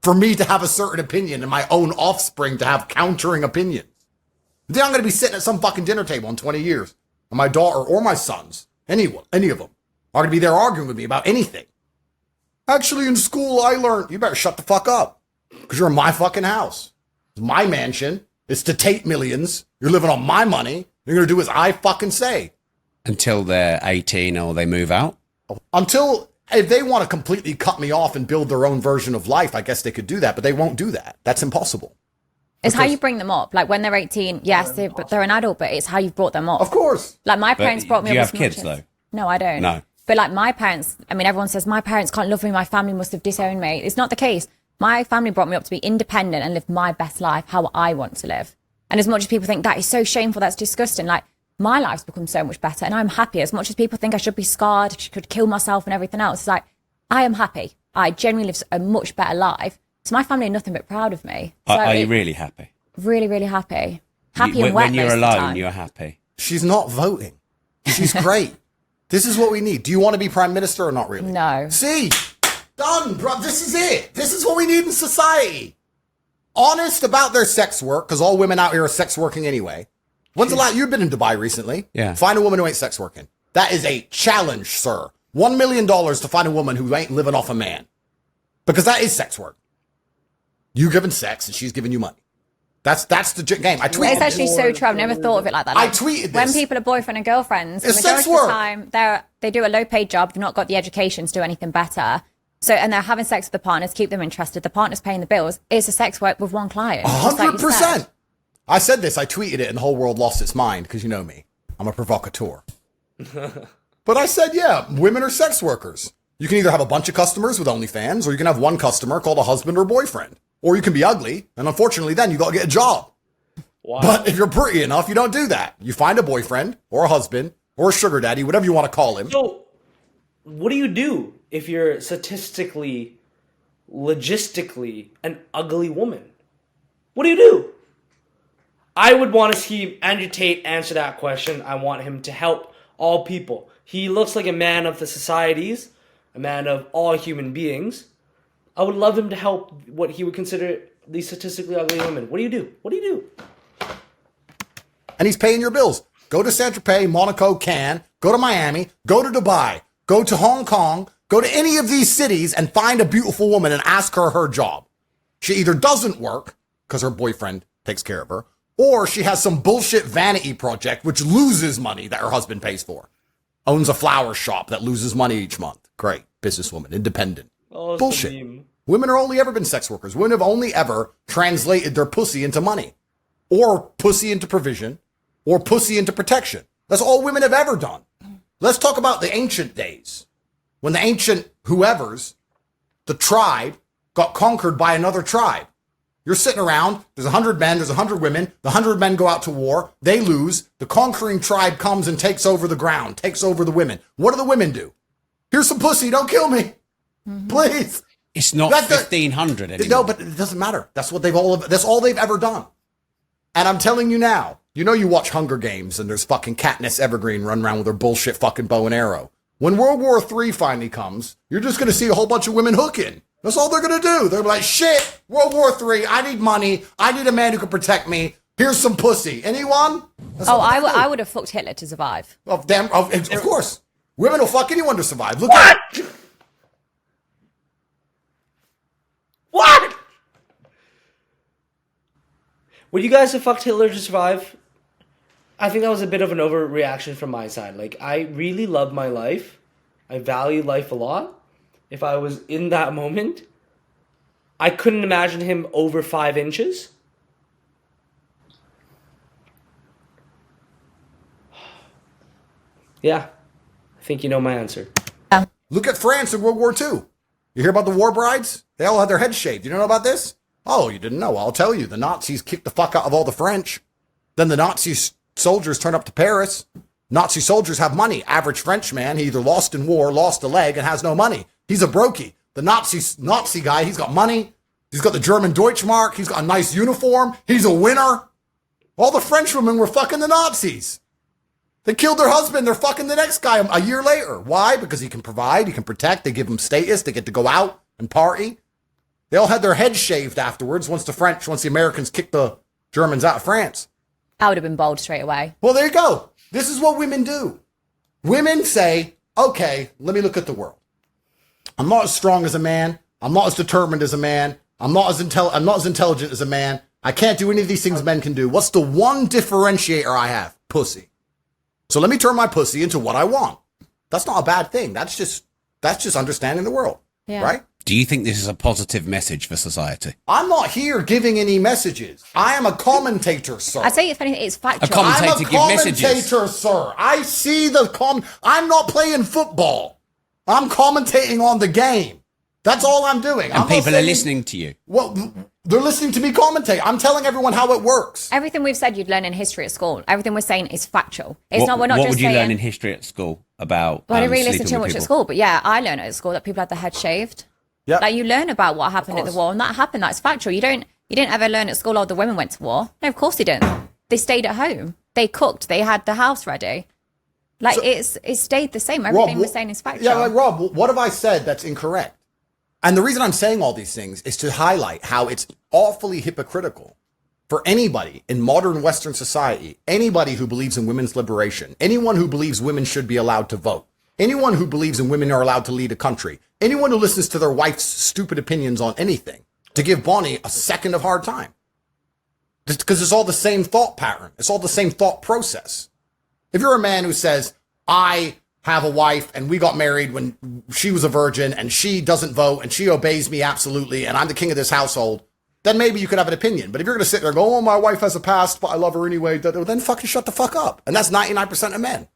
For me to have a certain opinion and my own offspring to have countering opinions. Then I'm going to be sitting at some fucking dinner table in 20 years. And my daughter or my sons, any of them, are going to be there arguing with me about anything. Actually, in school, I learned, you better shut the fuck up. Because you're in my fucking house. It's my mansion. It's to Tate millions. You're living on my money. You're going to do as I fucking say. Until they're 18 or they move out? If they want to completely cut me off and build their own version of life, I guess they could do that. But they won't do that. That's impossible. It's how you bring them up. Like when they're 18, yes, but they're an adult, but it's how you brought them up. Of course. Like my parents brought me up. Do you as have kids much though? as, No, I don't. No. But like my parents, I mean, everyone says my parents can't love me. My family must have disowned me. It's not the case. My family brought me up to be independent and live my best life, how I want to live. And as much as people think that is so shameful, that's disgusting, like my life's become so much better and I'm happy. As much as people think I should be scarred, could kill myself and everything else, it's like, I am happy. I genuinely live a much better life. So my family are nothing but proud of me. So Are you really happy? Really, really happy. Happy and wet when you're most of the alone, time. you're happy. She's not voting. She's great. This is what we need. Do you want to be prime minister or not really? No. See? Done, bro. This is it. This is what we need in society. Honest about their sex work, because all women out here are sex working anyway. When's the last? You've been in Dubai recently. Yeah. Find a woman who ain't sex working. That is a challenge, sir. $1 million to find a woman who ain't living off a man. Because that is sex work. You giving sex and she's giving you money. That's the game. I tweeted It's actually so true. I've never thought of it like that. I tweeted this. When people are boyfriend and girlfriends, the It's sex majority of the work. time they do a low paid job, they've not got the education to do anything better. So, and they're having sex with the partners, keep them interested. The partner's paying the bills. It's a sex work with one client. just like you said. 100%. I said this, I tweeted it, and the whole world lost its mind, because you know me. I'm a provocateur. But I said, yeah, women are sex workers. You can either have a bunch of customers with OnlyFans, or you can have one customer called a husband or boyfriend. Or you can be ugly, and unfortunately then you got to get a job. Wow. But if you're pretty enough, you don't do that. You find a boyfriend, or a husband, or a sugar daddy, whatever you want to call him. So, what do you do if you're statistically, logistically, an ugly woman? What do you do? I would want to see Andrew Tate answer that question. I want him to help all people. He looks like a man of the societies, a man of all human beings. I would love him to help what he would consider these statistically ugly women. What do you do? What do you do? And he's paying your bills. Go to Saint-Tropez, Monaco, Cannes, go to Miami, go to Dubai, go to Hong Kong, go to any of these cities and find a beautiful woman and ask her her job. She either doesn't work because her boyfriend takes care of her, or she has some bullshit vanity project which loses money that her husband pays for. Owns a flower shop that loses money each month. Great. Businesswoman. Independent. Oh, Bullshit. Women are only ever been sex workers. Women have only ever translated their pussy into money. Or pussy into provision. Or pussy into protection. That's all women have ever done. Let's talk about the ancient days. When the ancient whoever's, the tribe, got conquered by another tribe. You're sitting around, there's 100 men, there's 100 women, the 100 men go out to war, they lose, the conquering tribe comes and takes over the ground, takes over the women. What do the women do? Here's some pussy, don't kill me. Please. It's not 1500 anymore. No, but it doesn't matter. That's all they've ever done. And I'm telling you now, you know you watch Hunger Games and there's fucking Katniss Evergreen running around with her bullshit fucking bow and arrow. When World War III finally comes, you're just going to see a whole bunch of women hooking. That's all they're going to do. They're like, shit, World War III, I need money. I need a man who can protect me. Here's some pussy. Anyone? I would have fucked Hitler to survive. Of course. Women will fuck anyone to survive. Look What? at What? Would you guys have fucked Hitler to survive? I think that was a bit of an overreaction from my side. Like, I really love my life. I value life a lot. If I was in that moment, I couldn't imagine him over 5 inches. Yeah, I think you know my answer. Look at France in World War II. You hear about the war brides? They all had their heads shaved. You don't know about this? Oh, you didn't know. I'll tell you. The Nazis kicked the fuck out of all the French. Then the Nazi soldiers turn up to Paris. Nazi soldiers have money. Average French man, he either lost in war, lost a leg, and has no money. He's a brokey. The Nazi guy, he's got money. He's got the German Deutschmark. He's got a nice uniform. He's a winner. All the French women were fucking the Nazis. They killed their husband. They're fucking the next guy a year later. Why? Because he can provide, he can protect. They give him status. They get to go out and party. They all had their heads shaved afterwards once the Americans kicked the Germans out of France. I would have been bold straight away. Well, there you go. This is what women do. Women say, okay, let me look at the world. I'm not as strong as a man. I'm not as determined as a man. I'm not as intelligent as a man. I can't do any of these things men can do. What's the one differentiator I have? Pussy. So let me turn my pussy into what I want. That's not a bad thing. That's just understanding the world. Yeah. Right? Do you think this is a positive message for society? I'm not here giving any messages. I am a commentator, sir. I say if anything, it's factual. A commentator give messages. I'm a commentator, sir. I see I'm not playing football. I'm commentating on the game. That's all I'm doing. And people are listening to you. Well, they're listening to me commentate. I'm telling everyone how it works. Everything we've said you'd learn in history at school. Everything we're saying is factual. We're not what just would you saying, learn in history at school about? Well, I didn't really listen sleeping too with much at people? school, but yeah, I learned at school that people had their head shaved. Yeah. Like you learn about what happened at the war, and that happened. That's factual. You didn't ever learn at school, oh, the women went to war. No, of course they didn't. They stayed at home. They cooked. They had the house ready. Like so, it stayed the same. Everything Rob, we're saying is factual. Yeah, like Rob, what have I said that's incorrect? And the reason I'm saying all these things is to highlight how it's awfully hypocritical for anybody in modern Western society, anybody who believes in women's liberation, anyone who believes women should be allowed to vote, anyone who believes in women are allowed to lead a country, anyone who listens to their wife's stupid opinions on anything, to give Bonnie a second of hard time. Just because it's all the same thought pattern. It's all the same thought process. If you're a man who says, I have a wife and we got married when she was a virgin and she doesn't vote and she obeys me absolutely and I'm the king of this household, then maybe you could have an opinion. But if you're going to sit there and go, oh, my wife has a past, but I love her anyway, then fucking shut the fuck up. And that's 99% of men.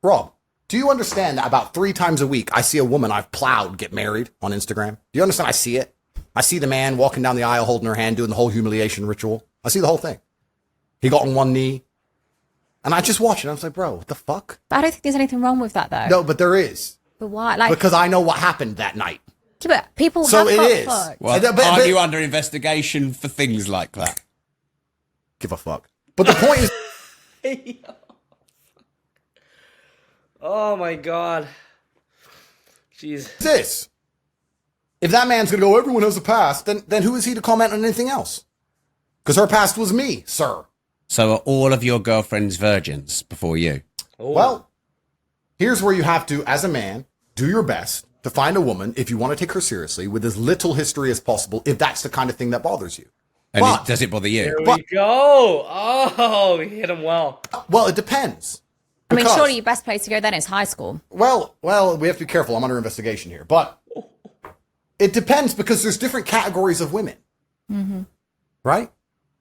Rob, do you understand that about 3 times a week I see a woman I've plowed get married on Instagram? Do you understand? I see it. I see the man walking down the aisle holding her hand, doing the whole humiliation ritual. I see the whole thing. He got on one knee. And I just watch it. I was like, bro, what the fuck? But I don't think there's anything wrong with that, though. No, but there is. But why? Like, because I know what happened that night. But people so have it got is. fucked. Well, are you under investigation for things like that? Give a fuck. But the point is... Oh, my God. Jeez. This. If that man's going to go, everyone has a past, then who is he to comment on anything else? Because her past was me, sir. So are all of your girlfriends virgins before you? Oh. Well, here's where you have to, as a man, do your best to find a woman, if you want to take her seriously, with as little history as possible, if that's the kind of thing that bothers you. And does it bother you? There we go. Oh, we hit him well. Well, it depends. I mean, surely your best place to go then is high school. Well, we have to be careful. I'm under investigation here. But it depends because there's different categories of women. Mm-hmm. Right?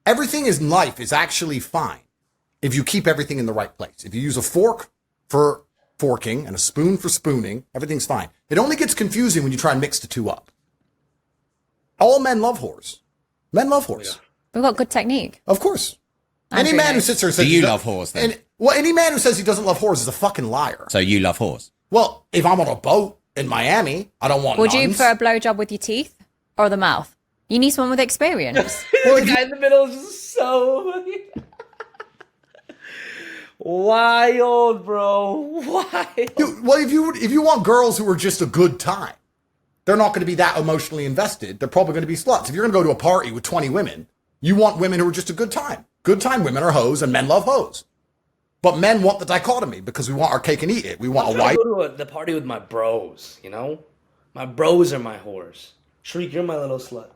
Everything in life is actually fine if you keep everything in the right place. If you use a fork for forking and a spoon for spooning. Everything's fine. It only gets confusing when you try and mix the two up. All men love whores. Men love whores. Yeah. We've got good technique. Of course. Any man who sits there and says... Do you love whores, then? Any man who says he doesn't love whores is a fucking liar. So you love whores? Well, if I'm on a boat in Miami, I don't want Would nuns. you prefer a blowjob with your teeth or the mouth? You need someone with experience. The guy in the middle is just so... Wild, bro. Wild. Well, if you want girls who are just a good time, they're not going to be that emotionally invested. They're probably going to be sluts. If you're going to go to a party with 20 women, you want women who are just a good time. Good time women are hoes, and men love hoes. But men want the dichotomy because we want our cake and eat it. We want a wife. I go to the party with my bros, you know? My bros are my whores. Shriek, you're my little slut.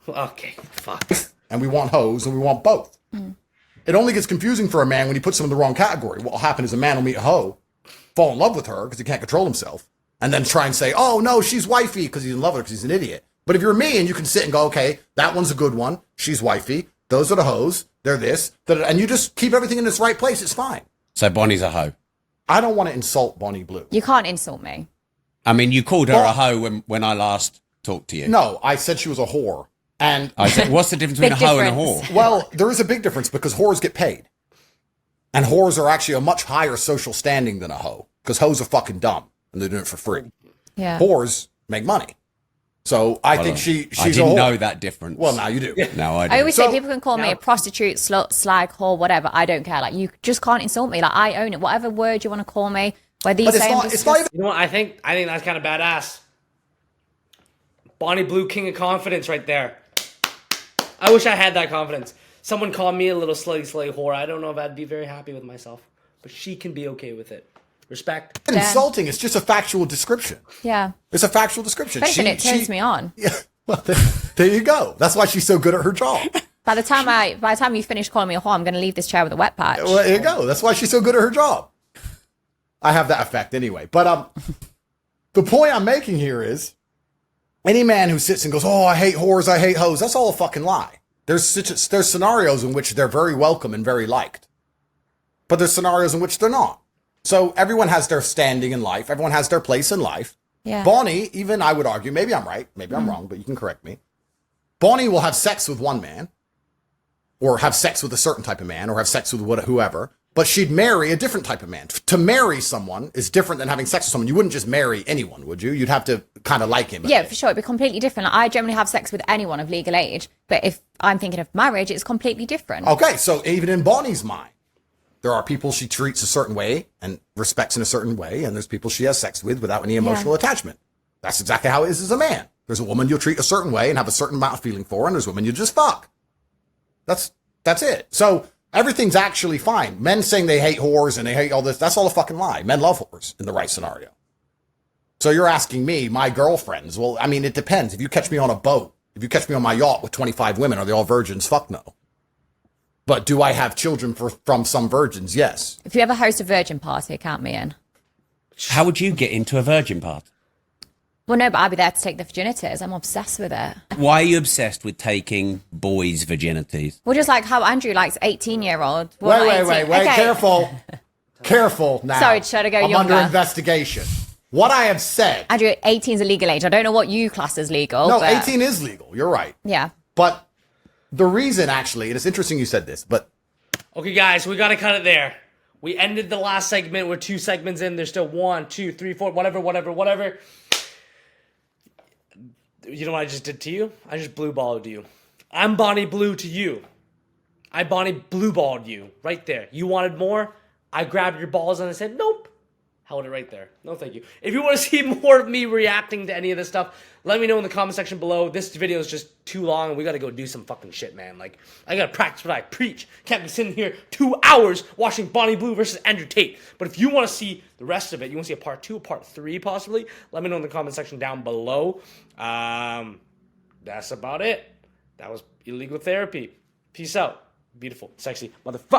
Okay, fuck. And we want hoes, and we want both. Mm. It only gets confusing for a man when he puts them in the wrong category. What will happen is a man will meet a hoe, fall in love with her because he can't control himself, and then try and say, oh, no, she's wifey because he's in love with her because he's an idiot. But if you're me and you can sit and go, okay, that one's a good one. She's wifey. Those are the hoes. They're this. And you just keep everything in its right place. It's fine. So Bonnie's a hoe. I don't want to insult Bonnie Blue. You can't insult me. I mean, you called her a hoe when I last talked to you. No, I said she was a whore. And I said, what's the difference between a hoe and a whore? Well, there is a big difference because whores get paid. And whores are actually a much higher social standing than a hoe. Because hoes are fucking dumb. And they're doing it for free. Yeah. Whores make money. So I think she's a whore. I didn't know that difference. Well, now you do. Now I do. I always say people can call me a prostitute, slut, slag, whore, whatever. I don't care. Like, you just can't insult me. Like, I own it. Whatever word you want to call me, whether you say it's not even... You know what? I think that's kind of badass. Bonnie Blue, king of confidence right there. I wish I had that confidence. Someone called me a little slutty whore. I don't know if I'd be very happy with myself. But she can be okay with it. Respect. It's insulting. It's just a factual description. Yeah. It's a factual description. It turns me on. Yeah. Well, there you go. That's why she's so good at her job. By the time you finish calling me a whore, I'm going to leave this chair with a wet patch. Well, there you go. That's why she's so good at her job. I have that effect anyway. But the point I'm making here is any man who sits and goes, oh, I hate whores, I hate hoes, that's all a fucking lie. There's scenarios in which they're very welcome and very liked. But there's scenarios in which they're not. So everyone has their standing in life. Everyone has their place in life. Yeah. Bonnie, even I would argue, maybe I'm right, maybe I'm wrong, but you can correct me. Bonnie will have sex with one man, or have sex with a certain type of man, or have sex with whoever, but she'd marry a different type of man. To marry someone is different than having sex with someone. You wouldn't just marry anyone, would you? You'd have to kind of like him. Yeah, for sure. It'd be completely different. Like, I generally have sex with anyone of legal age, but if I'm thinking of marriage, it's completely different. Okay, so even in Bonnie's mind, there are people she treats a certain way and respects in a certain way, and there's people she has sex with without any emotional attachment. That's exactly how it is as a man. There's a woman you'll treat a certain way and have a certain amount of feeling for, and there's women you just fuck. That's it. So everything's actually fine. Men saying they hate whores and they hate all this, that's all a fucking lie. Men love whores in the right scenario. So you're asking me, my girlfriends, well, I mean, it depends. If you catch me on a boat, if you catch me on my yacht with 25 women, are they all virgins? Fuck no. But do I have children from some virgins? Yes. If you ever host a virgin party, count me in. How would you get into a virgin party? Well, no, but I'll be there to take the virginities. I'm obsessed with it. Why are you obsessed with taking boys' virginities? Well, just like how Andrew likes 18-year-old. Wait, okay. Careful. Careful now. Sorry, should I go I'm younger? Under investigation. What I have said... Andrew, 18 is a legal age. I don't know what you class as legal. No, but... 18 is legal. You're right. Yeah. But the reason, actually, and it's interesting you said this, but... Okay, guys, we got to cut it there. We ended the last segment. We're 2 segments in. There's still 1, 2, 3, 4, whatever. You know what I just did to you? I just blue balled you. I'm Bonnie Blue to you. I Bonnie blue balled you right there. You wanted more? I grabbed your balls and I said, nope. Held it right there. No, thank you. If you want to see more of me reacting to any of this stuff, let me know in the comment section below. This video is just too long and we got to go do some fucking shit, man. Like, I got to practice what I preach. Can't be sitting here 2 hours watching Bonnie Blue versus Andrew Tate. But if you want to see the rest of it, you want to see a part 2, a part 3 possibly, let me know in the comment section down below. That's about it. That was illegal therapy. Peace out. Beautiful, sexy motherfucker.